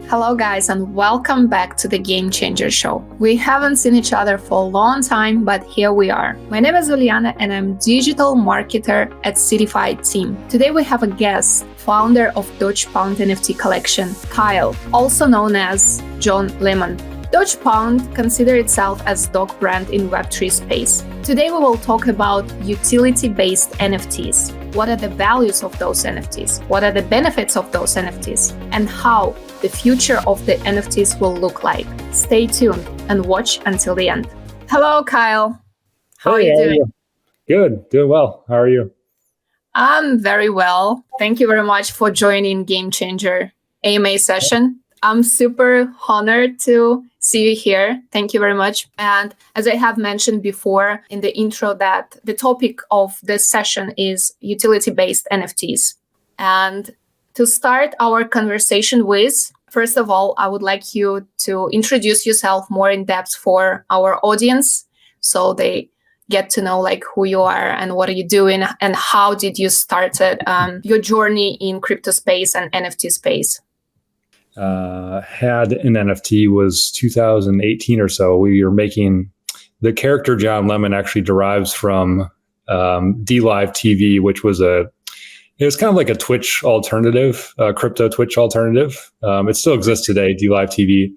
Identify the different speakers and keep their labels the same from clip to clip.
Speaker 1: Hello guys, and welcome back to the Game Changer Show. We haven't seen each other for a long time, but here we are. My name is Juliana and I'm digital marketer at Seedify team. Today we have a guest, founder of Doge Pound NFT collection, Kyle, also known as John Lemon. Doge Pound considers itself as dog brand in Web3 space. Today we will talk about utility-based NFTs. What are the values of those NFTs? What are the benefits of those NFTs? And how the future of the NFTs will look like. Stay tuned and watch until the end. Hello, Kyle. How are you doing?
Speaker 2: Good, doing well. How are you?
Speaker 1: I'm very well. Thank you very much for joining Game Changer AMA session. I'm super honored to see you here. Thank you very much. And as I have mentioned before in the intro, that the topic of this session is utility-based NFTs. And to start our conversation with, first of all, I would like you to introduce yourself more in depth for our audience so they get to know like who you are and what are you doing and how did you started your journey in crypto space and NFT space.
Speaker 2: Had an NFT was 2018 or so. We were making the character John Lemon actually derives from DLive TV, which was it was kind of like a Twitch alternative, crypto Twitch alternative. It still exists today, DLive TV.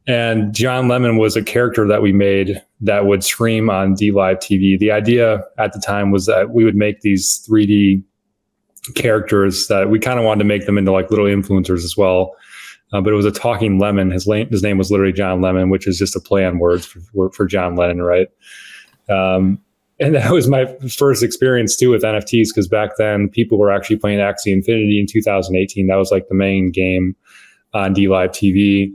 Speaker 2: And John Lemon was a character that we made that would stream on DLive TV. The idea at the time was that we would make these 3D characters that we kind of wanted to make them into like little influencers as well. But it was a talking lemon. His name was literally John Lemon, which is just a play on words for John Lennon, right? And that was my first experience too with NFTs, because back then people were actually playing Axie Infinity in 2018. That was like the main game on DLive TV.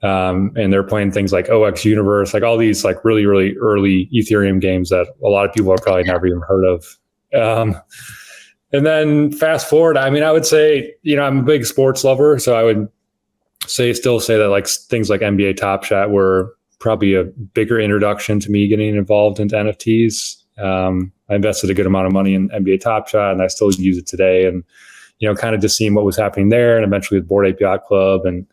Speaker 2: And they're playing things like OX Universe, like all these like really, really early Ethereum games that a lot of people have probably never even heard of. And then fast forward, I mean, I would say, I'm a big sports lover. So I would still say that like things like NBA Top Shot were probably a bigger introduction to me getting involved into NFTs. I invested a good amount of money in NBA Top Shot and I still use it today. And, kind of just seeing what was happening there and eventually with Bored Ape Yacht Club. And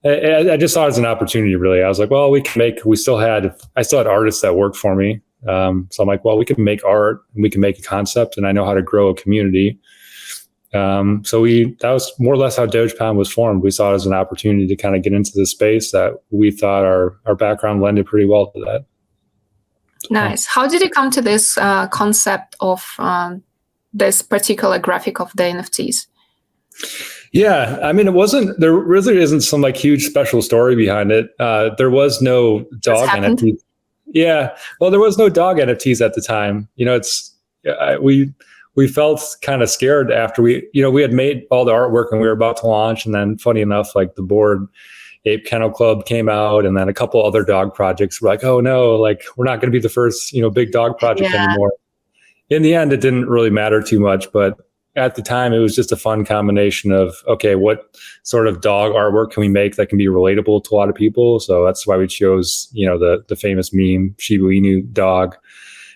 Speaker 2: I just saw it as an opportunity, really. I was like, well, I still had artists that worked for me. So I'm like, well, we can make art and we can make a concept and I know how to grow a community. So that was more or less how Doge Pound was formed. We saw it as an opportunity to kind of get into the space that we thought our background lended pretty well to that.
Speaker 1: Nice. How did you come to this concept of this particular graphic of the NFTs?
Speaker 2: Yeah, I mean, there really isn't some like huge special story behind it. There was no dog NFT. Yeah, well, there was no dog NFTs at the time. We felt kind of scared after we had made all the artwork and we were about to launch. And then funny enough, like the Bored Ape Kennel Club came out and then a couple other dog projects were like, oh no, like we're not going to be the first, big dog project anymore. In the end, it didn't really matter too much, but at the time it was just a fun combination of, okay, what sort of dog artwork can we make that can be relatable to a lot of people? So that's why we chose, the famous meme Shiba Inu dog.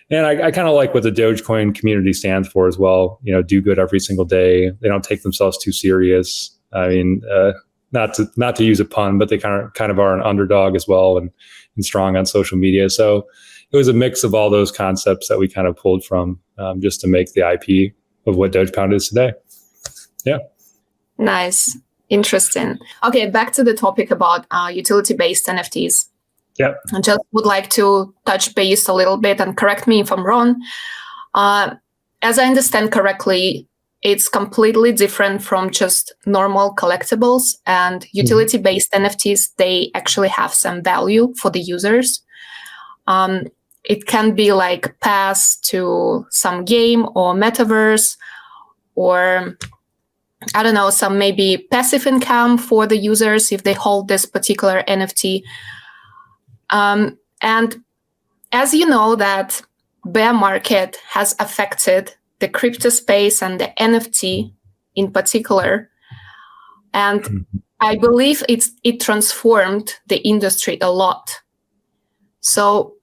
Speaker 2: And I kind of like what the Dogecoin community stands for as well. Do good every single day. They don't take themselves too serious. I mean, not to use a pun, but they kind of are an underdog as well and strong on social media. So it was a mix of all those concepts that we kind of pulled from just to make the IP of what Doge Pound is today. Yeah.
Speaker 1: Nice. Interesting. Okay, back to the topic about utility-based NFTs.
Speaker 2: Yeah.
Speaker 1: I just would like to touch base a little bit and correct me if I'm wrong. As I understand correctly, it's completely different from just normal collectibles, and utility-based NFTs, they actually have some value for the users. It can be like pass to some game or metaverse, or I don't know, some maybe passive income for the users if they hold this particular NFT. And as you know, that bear market has affected the crypto space and the NFT in particular. And I believe it transformed the industry a lot. So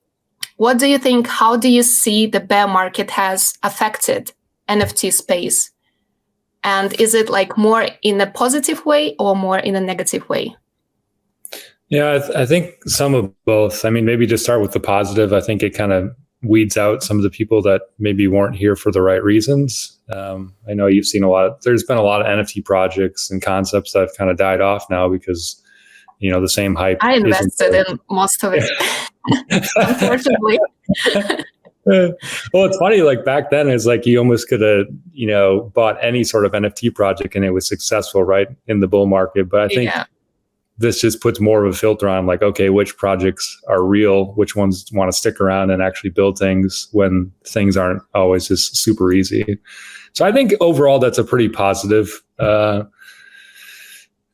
Speaker 1: what do you think? How do you see the bear market has affected NFT space? And is it like more in a positive way or more in a negative way?
Speaker 2: Yeah, I think some of both. I mean, maybe just start with the positive. I think it kind of weeds out some of the people that maybe weren't here for the right reasons. I know you've seen there's been a lot of NFT projects and concepts that have kind of died off now because, the same hype.
Speaker 1: I invested in most of it, unfortunately.
Speaker 2: Well, it's funny, like back then it's like you almost could have, bought any sort of NFT project and it was successful, right, in the bull market. But I think this just puts more of a filter on like, okay, which projects are real, which ones want to stick around and actually build things when things aren't always just super easy. So I think overall that's a pretty positive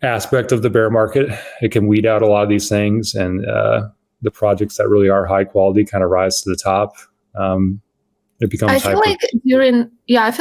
Speaker 2: aspect of the bear market. It can weed out a lot of these things, and the projects that really are high quality kind of rise to the top. It becomes. I feel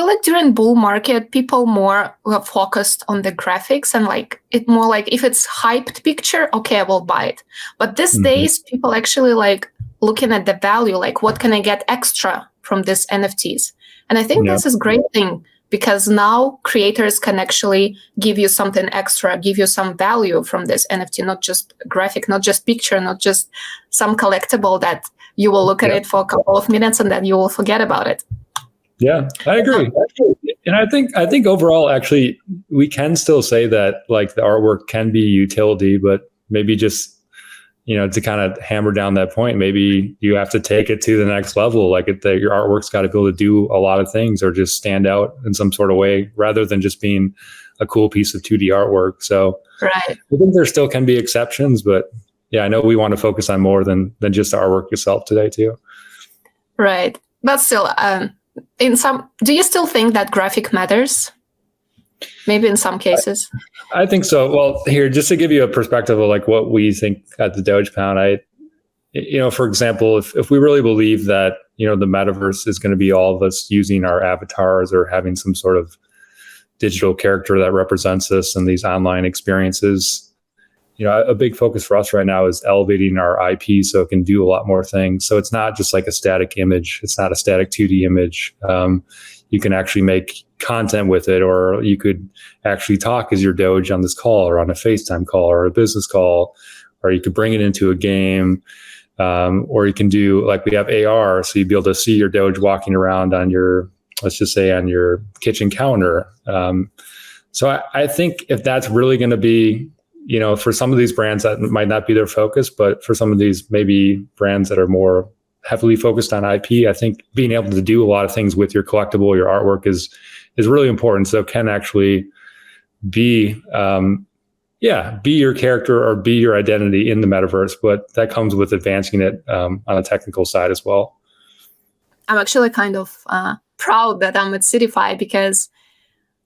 Speaker 2: like
Speaker 1: during bull market, people more focused on the graphics and like it more like if it's hyped picture, okay, I will buy it. But these days, people actually like looking at the value, like what can I get extra from these NFTs? And I think this is a great thing because now creators can actually give you something extra, give you some value from this NFT, not just graphic, not just picture, not just some collectible that you will look at it for a couple of minutes and then you will forget about it.
Speaker 2: Yeah, I agree. And I think overall, actually, we can still say that like the artwork can be utility, but maybe just, to kind of hammer down that point, maybe you have to take it to the next level. Like your artwork's got to be able to do a lot of things or just stand out in some sort of way rather than just being a cool piece of 2D artwork. So I think there still can be exceptions, but yeah, I know we want to focus on more than just the artwork itself today too.
Speaker 1: Right. But still, do you still think that graphic matters? Maybe in some cases.
Speaker 2: I think so. Well, here, just to give you a perspective of like what we think at the Doge Pound, for example, if we really believe that, the metaverse is going to be all of us using our avatars or having some sort of digital character that represents us in these online experiences, a big focus for us right now is elevating our IP so it can do a lot more things. So it's not just like a static image. It's not a static 2D image. You can actually make content with it, or you could actually talk as your Doge on this call or on a FaceTime call or a business call, or you could bring it into a game, or you can do like we have AR. So you'd be able to see your Doge walking around on your, let's just say on your kitchen counter. So I think if that's really going to be, for some of these brands that might not be their focus, but for some of these maybe brands that are more heavily focused on IP, I think being able to do a lot of things with your collectible, your artwork is really important. So it can actually be, be your character or be your identity in the metaverse, but that comes with advancing it on a technical side as well.
Speaker 1: I'm actually kind of proud that I'm at Seedify because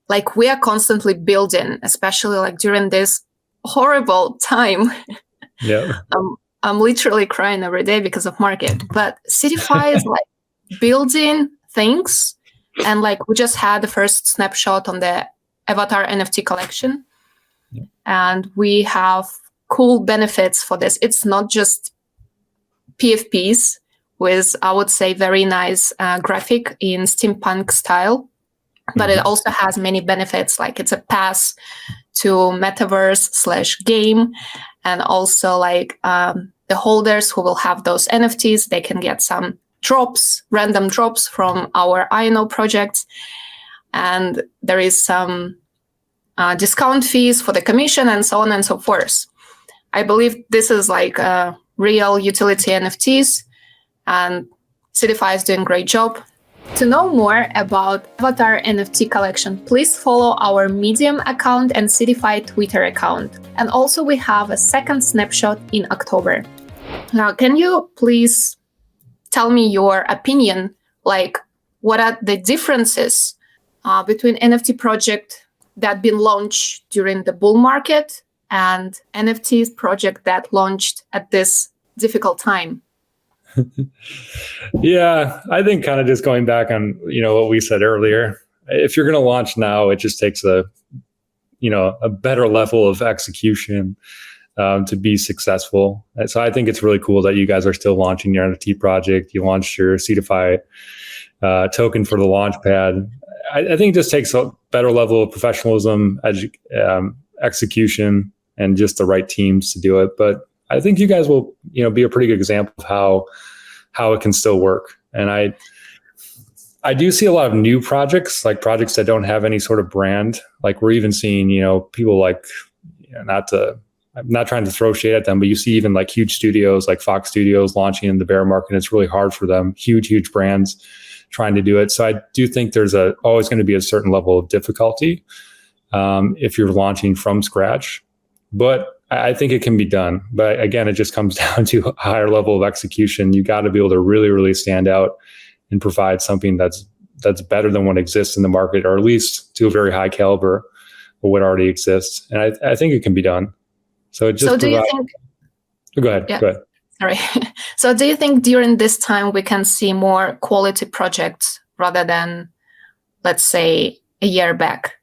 Speaker 1: like we are constantly building, especially like during this horrible time.
Speaker 2: Yeah.
Speaker 1: I'm literally crying every day because of market, but Seedify is like building things. And like we just had the first snapshot on the AVATAR NFT collection. Yeah. And we have cool benefits for this. It's not just PFPs with, I would say, very nice graphic in steampunk style, but it also has many benefits. Like it's a pass to Metaverse/game. And also like the holders who will have those NFTs, they can get some random drops from our INO projects. And there is some discount fees for the commission and so on and so forth. I believe this is like real utility NFTs, and Seedify is doing a great job. To know more about AVATAR NFT collection, please follow our Medium account and Seedify Twitter account. And also we have a second snapshot in October. Now, can you please tell me your opinion, like what are the differences between NFT project that been launched during the bull market and NFTs project that launched at this difficult time?
Speaker 2: Yeah, I think kind of just going back on, what we said earlier, if you're going to launch now, it just takes a better level of execution to be successful. And so I think it's really cool that you guys are still launching your NFT project. You launched your Seedify token for the launch pad. I think it just takes a better level of professionalism, execution, and just the right teams to do it. But I think you guys will, be a pretty good example of how it can still work. And I do see a lot of new projects, like projects that don't have any sort of brand. Like we're even seeing, people like, I'm not trying to throw shade at them, but you see even like huge studios like Fox Studios launching in the bear market. It's really hard for them, huge brands trying to do it. So I do think there's always going to be a certain level of difficulty if you're launching from scratch. But I think it can be done. But again, it just comes down to a higher level of execution. You got to be able to really stand out and provide something that's better than what exists in the market, or at least to a very high caliber of what already exists. And I think it can be done. So it just. So do you think? Oh, go ahead.
Speaker 1: Yeah.
Speaker 2: Go ahead.
Speaker 1: Sorry. So do you think during this time we can see more quality projects rather than, let's say, a year back?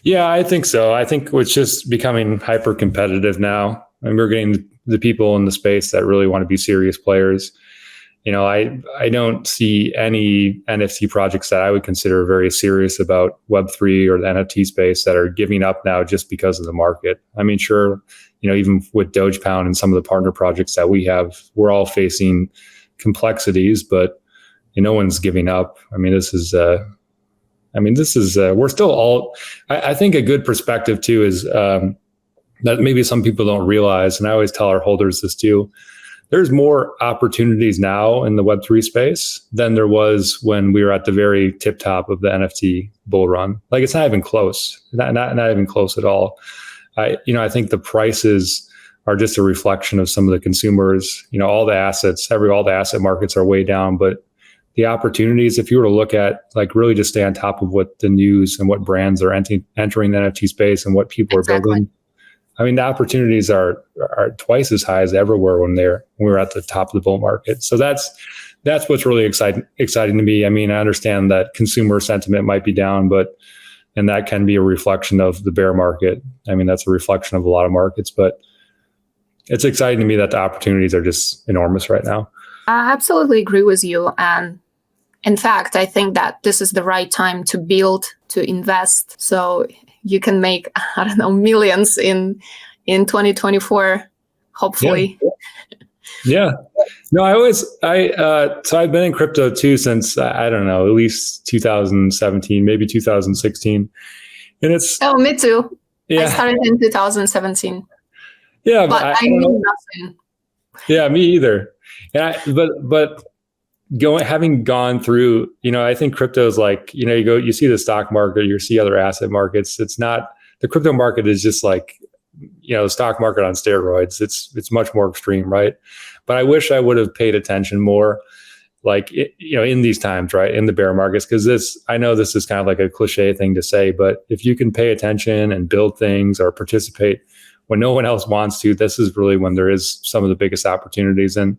Speaker 2: Yeah, I think so. I think it's just becoming hyper competitive now. And we're getting the people in the space that really want to be serious players. I don't see any NFT projects that I would consider very serious about Web3 or the NFT space that are giving up now just because of the market. I mean, sure, even with Doge Pound and some of the partner projects that we have, we're all facing complexities, but no one's giving up. I mean, this is we're still all, I think a good perspective too is that maybe some people don't realize, and I always tell our holders this too, there's more opportunities now in the Web3 space than there was when we were at the very tip top of the NFT bull run. Like it's not even close, not even close at all. I think the prices are just a reflection of some of the consumers. All the assets, all the asset markets are way down, but the opportunities, if you were to look at, like, really just stay on top of what the news and what brands are entering the NFT space and what people are building. I mean, the opportunities are twice as high as ever were when we were at the top of the bull market. So that's what's really exciting to me. I mean, I understand that consumer sentiment might be down, and that can be a reflection of the bear market. I mean, that's a reflection of a lot of markets, but it's exciting to me that the opportunities are just enormous right now.
Speaker 1: I absolutely agree with you. And in fact, I think that this is the right time to build, to invest. So you can make, I don't know, millions in 2024, hopefully.
Speaker 2: Yeah. No, so I've been in crypto too since, I don't know, at least 2017, maybe 2016. And it's.
Speaker 1: Oh, me too.
Speaker 2: Yeah.
Speaker 1: I started in 2017.
Speaker 2: Yeah.
Speaker 1: But I knew nothing.
Speaker 2: Yeah, me either. Yeah, but having gone through, I think crypto is like, you see the stock market, you see other asset markets. It's not, the crypto market is just like, the stock market on steroids. It's much more extreme, right? But I wish I would have paid attention more, like, in these times, right, in the bear markets, because I know this is kind of like a cliche thing to say, but if you can pay attention and build things or participate when no one else wants to, this is really when there is some of the biggest opportunities. And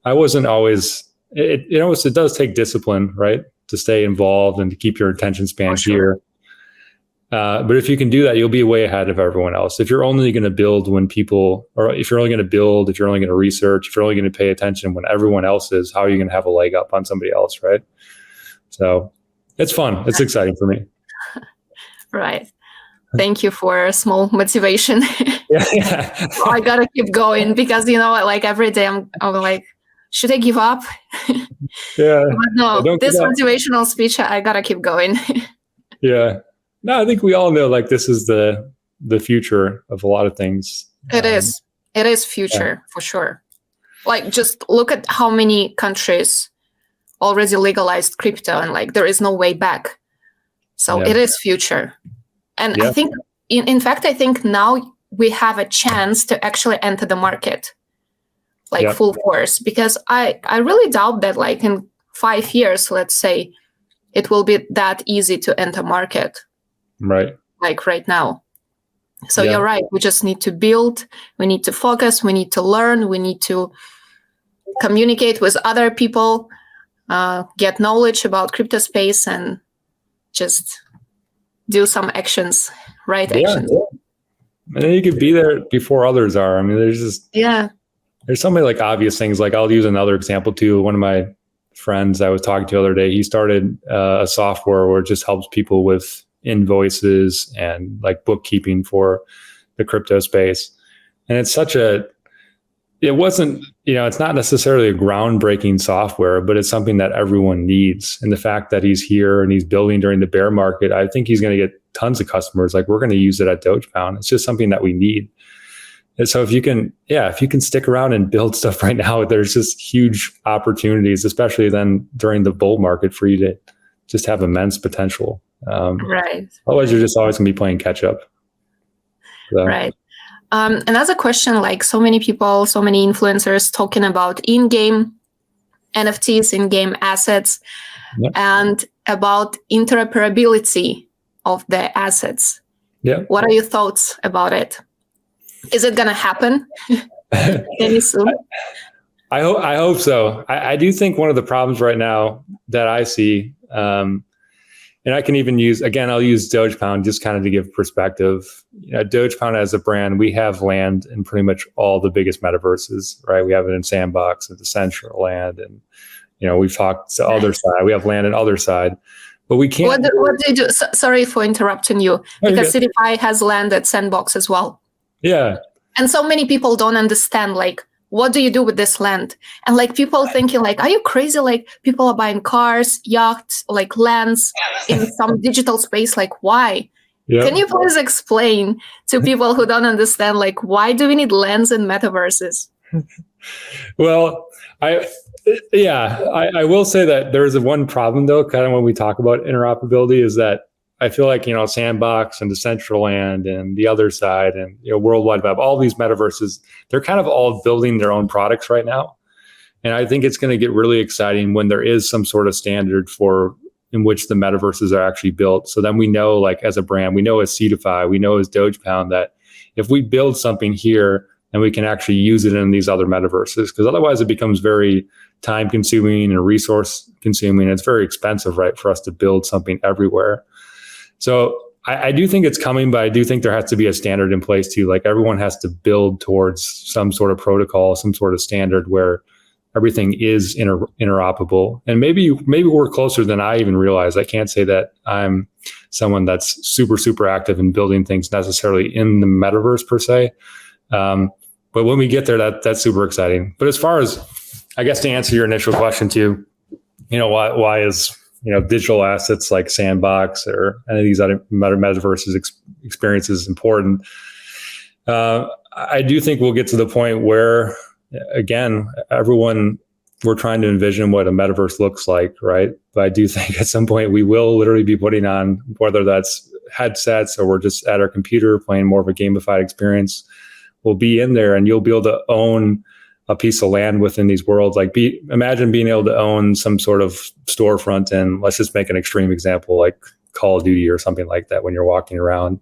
Speaker 2: I wasn't always, it does take discipline, right, to stay involved and to keep your attention span here. But if you can do that, you'll be way ahead of everyone else. If you're only going to build if you're only going to research, if you're only going to pay attention when everyone else is, how are you going to have a leg up on somebody else, right? So it's fun. It's exciting for me.
Speaker 1: Right. Thank you for a small motivation.
Speaker 2: Yeah.
Speaker 1: I gotta keep going because like every day I'm like, should I give up?
Speaker 2: Yeah.
Speaker 1: But no, this motivational speech, I gotta keep going.
Speaker 2: Yeah. No, I think we all know, like, this is the future of a lot of things.
Speaker 1: It is future for sure. Like, just look at how many countries already legalized crypto, and like there is no way back. So it is future. And I think, in fact, I think now we have a chance to actually enter the market, like full force, because I really doubt that, like, in 5 years, let's say, it will be that easy to enter market.
Speaker 2: Right.
Speaker 1: Like right now. So you're right. We just need to build. We need to focus. We need to learn. We need to communicate with other people, get knowledge about crypto space, and just do some actions, actions.
Speaker 2: And then you could be there before others are. I mean, there's so many like obvious things. Like, I'll use another example too. One of my friends I was talking to the other day, he started a software where it just helps people with invoices and like bookkeeping for the crypto space. And it's it wasn't, it's not necessarily a groundbreaking software, but it's something that everyone needs. And the fact that he's here and he's building during the bear market, I think he's going to get tons of customers. Like, we're going to use it at Doge Pound. It's just something that we need. And so if you can stick around and build stuff right now, there's just huge opportunities, especially then during the bull market, for you to just have immense potential.
Speaker 1: Right.
Speaker 2: Otherwise, you're just always going to be playing catch up. So.
Speaker 1: Right. Another question, like so many people, so many influencers talking about in-game NFTs, in-game assets,
Speaker 2: Yep.
Speaker 1: and about interoperability of the assets.
Speaker 2: Yeah.
Speaker 1: What are your thoughts about it? Is it going to happen any soon?
Speaker 2: I hope so. I do think one of the problems right now that I see, and I can even I'll use Doge Pound just kind of to give perspective. Doge Pound as a brand, we have land in pretty much all the biggest metaverses, right? We have it in Sandbox and Decentraland, and we've talked to other side. We have land in other side, but we can't.
Speaker 1: What do you do? Sorry for interrupting you, because Seedify has land at Sandbox as well.
Speaker 2: Yeah.
Speaker 1: And so many people don't understand, like, what do you do with this land? And like people thinking like, are you crazy? Like, people are buying cars, yachts, like lands in some digital space. Like, why? Yep. Can you please explain to people who don't understand, like, why do we need lands in metaverses?
Speaker 2: Well, I will say that there's one problem though, kind of when we talk about interoperability, is that I feel like, Sandbox and Decentraland and the other side and, World Wide Web, all these metaverses, they're kind of all building their own products right now. And I think it's going to get really exciting when there is some sort of standard in which the metaverses are actually built. So then we know, like, as a brand, we know as Seedify, we know as Doge Pound, that if we build something here, then we can actually use it in these other metaverses, because otherwise it becomes very time consuming and resource consuming. It's very expensive, right, for us to build something everywhere. So I do think it's coming, but I do think there has to be a standard in place too. Like, everyone has to build towards some sort of protocol, some sort of standard where everything is interoperable. And maybe we're closer than I even realize. I can't say that I'm someone that's super, super active in building things necessarily in the metaverse per se. But when we get there, that's super exciting. But as far as, I guess, to answer your initial question too, why is digital assets like Sandbox or any of these other metaverses experiences important? I do think we'll get to the point where, again, we're trying to envision what a metaverse looks like, right? But I do think at some point we will literally be putting on, whether that's headsets or we're just at our computer playing more of a gamified experience, we'll be in there and you'll be able to own a piece of land within these worlds. Like, imagine being able to own some sort of storefront, and let's just make an extreme example, like Call of Duty or something like that. When you're walking around,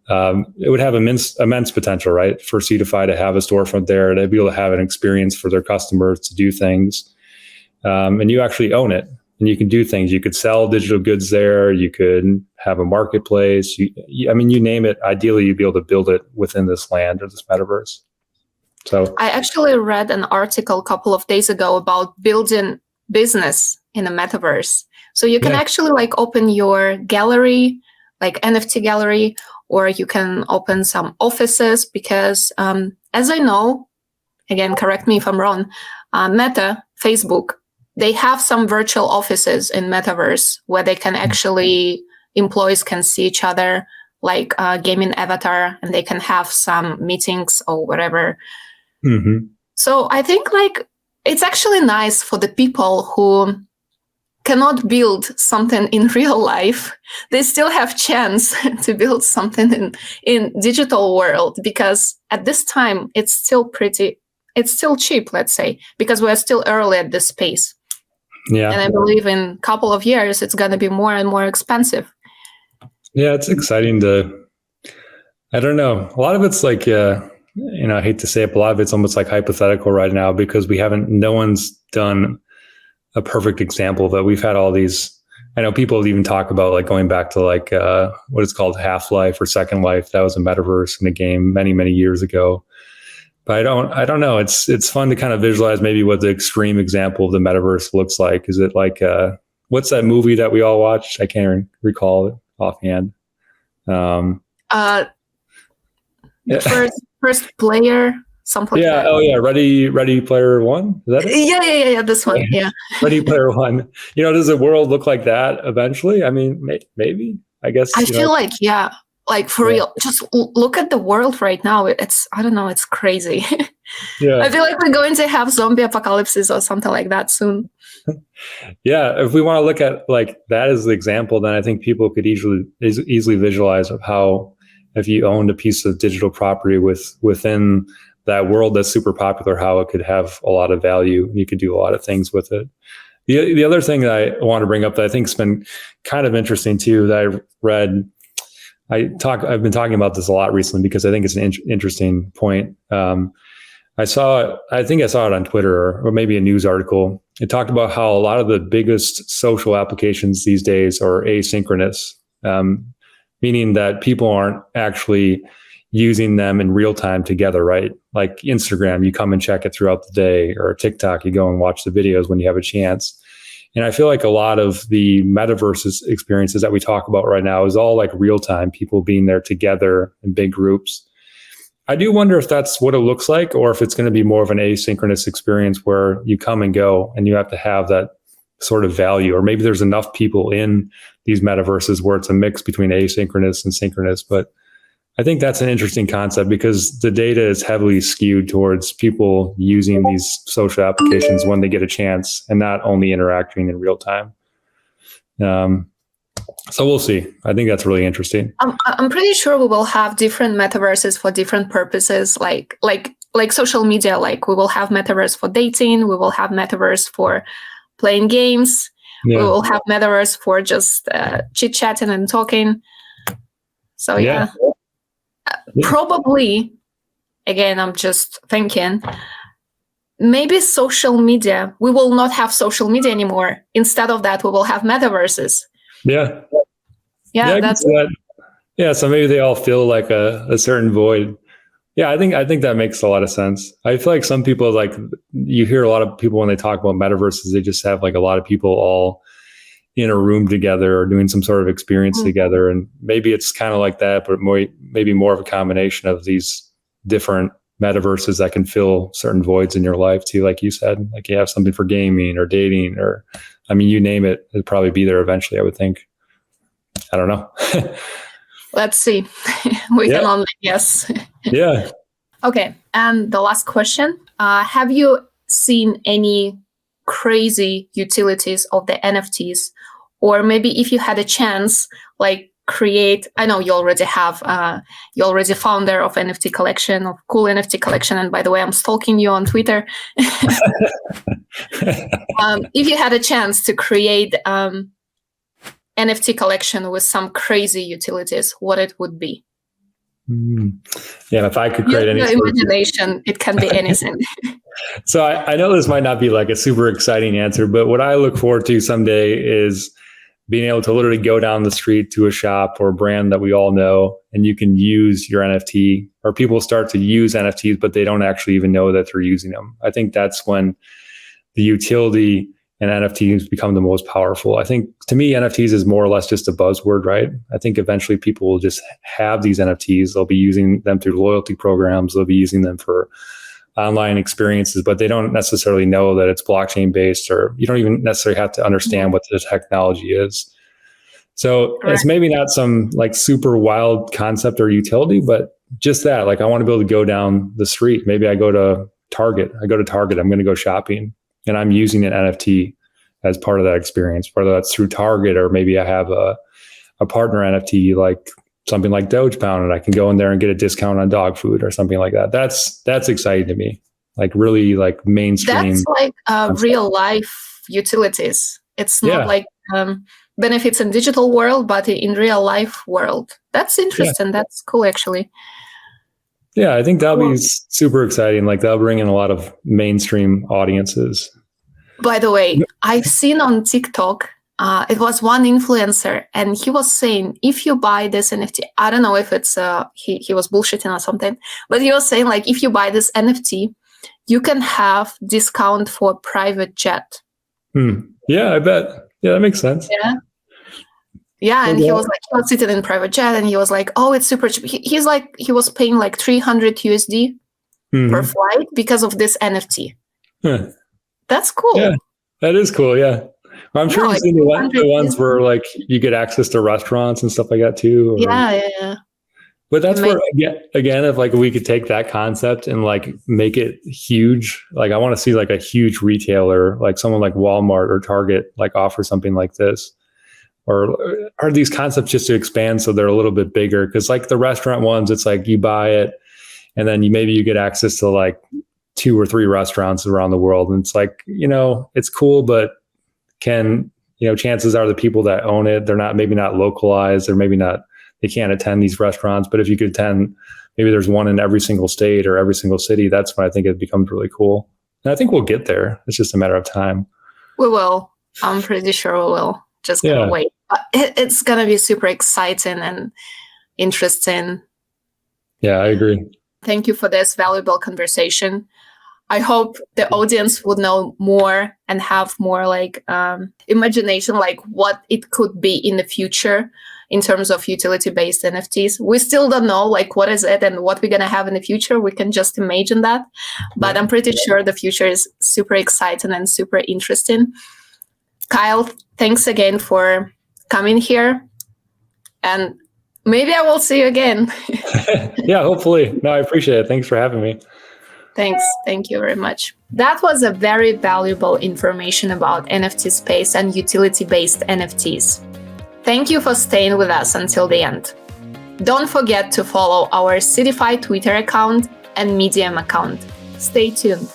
Speaker 2: it would have immense potential, right, for Seedify to have a storefront there, to be able to have an experience for their customers to do things, and you actually own it, and you can do things. You could sell digital goods there. You could have a marketplace. You name it. Ideally, you'd be able to build it within this land or this metaverse. So
Speaker 1: I actually read an article a couple of days ago about building business in a metaverse. So you can actually like open your gallery, like NFT gallery, or you can open some offices, because as I know, again, correct me if I'm wrong, Meta, Facebook, they have some virtual offices in metaverse where they can actually, employees can see each other, like gaming avatar, and they can have some meetings or whatever.
Speaker 2: Mm-hmm.
Speaker 1: So I think like it's actually nice for the people who cannot build something in real life. They still have chance to build something in digital world, because at this time it's still cheap, let's say, because we're still early at this space.
Speaker 2: Yeah.
Speaker 1: And I believe in a couple of years it's going to be more and more expensive.
Speaker 2: Yeah, it's exciting I don't know. A lot of it's like, I hate to say it, but a lot of it's almost like hypothetical right now, because no one's done a perfect example. That we've had all these, I know people even talk about like going back to like what is called Half-Life or Second Life. That was a metaverse in a game many, many years ago. But I don't know. It's fun to kind of visualize maybe what the extreme example of the metaverse looks like. Is it like what's that movie that we all watched? I can't recall it offhand.
Speaker 1: Yeah. First player, something like that.
Speaker 2: Oh yeah, Ready Player One. Is that it?
Speaker 1: Yeah. This one, yeah.
Speaker 2: Ready Player One. Does the world look like that eventually? I mean, maybe. I guess.
Speaker 1: I feel like, yeah, like for real. Just look at the world right now. I don't know, it's crazy.
Speaker 2: Yeah.
Speaker 1: I feel like we're going to have zombie apocalypses or something like that soon.
Speaker 2: Yeah, if we want to look at like that as the example, then I think people could easily visualize of how if you owned a piece of digital property within that world that's super popular, how it could have a lot of value and you could do a lot of things with it. The other thing that I want to bring up that I think has been kind of interesting too, that I read, I've been talking about this a lot recently because I think it's an interesting point. I think I saw it on Twitter or maybe a news article. It talked about how a lot of the biggest social applications these days are asynchronous, meaning that people aren't actually using them in real time together, right? Like Instagram, you come and check it throughout the day, or TikTok, you go and watch the videos when you have a chance. And I feel like a lot of the metaverses experiences that we talk about right now is all like real time, people being there together in big groups. I do wonder if that's what it looks like, or if it's going to be more of an asynchronous experience where you come and go and you have to have that sort of value, or maybe there's enough people in these metaverses where it's a mix between asynchronous and synchronous. But I think that's an interesting concept because the data is heavily skewed towards people using these social applications when they get a chance and not only interacting in real time. So we'll see. I think that's really interesting.
Speaker 1: I'm pretty sure we will have different metaverses for different purposes, like social media. Like we will have metaverse for dating, we will have metaverse for playing games, we will have metaverse for just chit chatting and talking. So yeah. Probably. Again, I'm just thinking. Maybe social media. We will not have social media anymore. Instead of that, we will have metaverses.
Speaker 2: Yeah.
Speaker 1: That's
Speaker 2: so maybe they all feel like a certain void. Yeah, I think that makes a lot of sense. I feel like some people, like you hear a lot of people when they talk about metaverses, they just have like a lot of people all in a room together or doing some sort of experience together. And maybe it's kind of like that, but maybe more of a combination of these different metaverses that can fill certain voids in your life too. Like you said, like you have something for gaming or dating, or, I mean, you name it, it'd probably be there eventually, I would think. I don't know.
Speaker 1: Let's see. We can only guess.
Speaker 2: Yeah.
Speaker 1: Okay. And the last question, have you seen any crazy utilities of the NFTs? Or maybe if you had a chance, like create, I know you already have, you're already founder of NFT collection, of cool NFT collection. And by the way, I'm stalking you on Twitter. If you had a chance to create NFT collection with some crazy utilities, what it would be?
Speaker 2: Yeah, if I could create any
Speaker 1: imagination, it can be anything.
Speaker 2: So I know this might not be like a super exciting answer, but what I look forward to someday is being able to literally go down the street to a shop or a brand that we all know, and you can use your NFT, or people start to use NFTs, but they don't actually even know that they're using them. I think that's when the utility and NFTs become the most powerful. I think to me, NFTs is more or less just a buzzword, right? I think eventually people will just have these NFTs. They'll be using them through loyalty programs. They'll be using them for online experiences, but they don't necessarily know that it's blockchain based, or you don't even necessarily have to understand what the technology is. So It's maybe not some like super wild concept or utility, but just that, like I want to be able to go down the street. Maybe I go to Target, I'm going to go shopping and I'm using an NFT as part of that experience, whether that's through Target or maybe I have a partner NFT, like something like Doge Pound, and I can go in there and get a discount on dog food or something like that. That's exciting to me. Like really like mainstream.
Speaker 1: That's like real life utilities. It's not like benefits in digital world, but in real life world. That's interesting. That's cool, actually.
Speaker 2: Yeah, I think that'll be super exciting. Like that'll bring in a lot of mainstream audiences.
Speaker 1: By the way, I've seen on TikTok it was one influencer, and he was saying, if you buy this NFT, I don't know if it's he was bullshitting or something, but he was saying like, if you buy this NFT, you can have discount for private jet.
Speaker 2: Yeah, I bet. Yeah, that makes sense.
Speaker 1: Yeah, and he was sitting in private jet, and he was like, oh, it's super cheap. He's like, he was paying like 300 USD per flight because of this NFT.
Speaker 2: Huh.
Speaker 1: That's cool.
Speaker 2: Yeah, that is cool. Yeah. Well, I'm sure you've seen the ones where like you get access to restaurants and stuff like that too.
Speaker 1: Yeah.
Speaker 2: But that's where, again, if like we could take that concept and like make it huge, like I want to see like a huge retailer, like someone like Walmart or Target, like offer something like this. Or are these concepts just to expand so they're a little bit bigger? Because like the restaurant ones, it's like you buy it and then maybe you get access to like 2 or 3 restaurants around the world. And it's like, it's cool, but chances are the people that own it, they're maybe not localized, or maybe not, they can't attend these restaurants. But if you could attend, maybe there's one in every single state or every single city, that's when I think it becomes really cool. And I think we'll get there. It's just a matter of time.
Speaker 1: We will. I'm pretty sure we will. Just gonna wait. But it's gonna be super exciting and interesting.
Speaker 2: Yeah, I agree.
Speaker 1: Thank you for this valuable conversation. I hope the audience would know more and have more like imagination, like what it could be in the future in terms of utility-based NFTs. We still don't know like what is it and what we're gonna have in the future. We can just imagine that, but I'm pretty sure the future is super exciting and super interesting. Kyle, thanks again for coming here, and maybe I will see you again.
Speaker 2: Yeah, hopefully. No, I appreciate it. Thanks for having me.
Speaker 1: Thanks. Thank you very much. That was a very valuable information about NFT space and utility-based NFTs. Thank you for staying with us until the end. Don't forget to follow our Seedify Twitter account and Medium account. Stay tuned.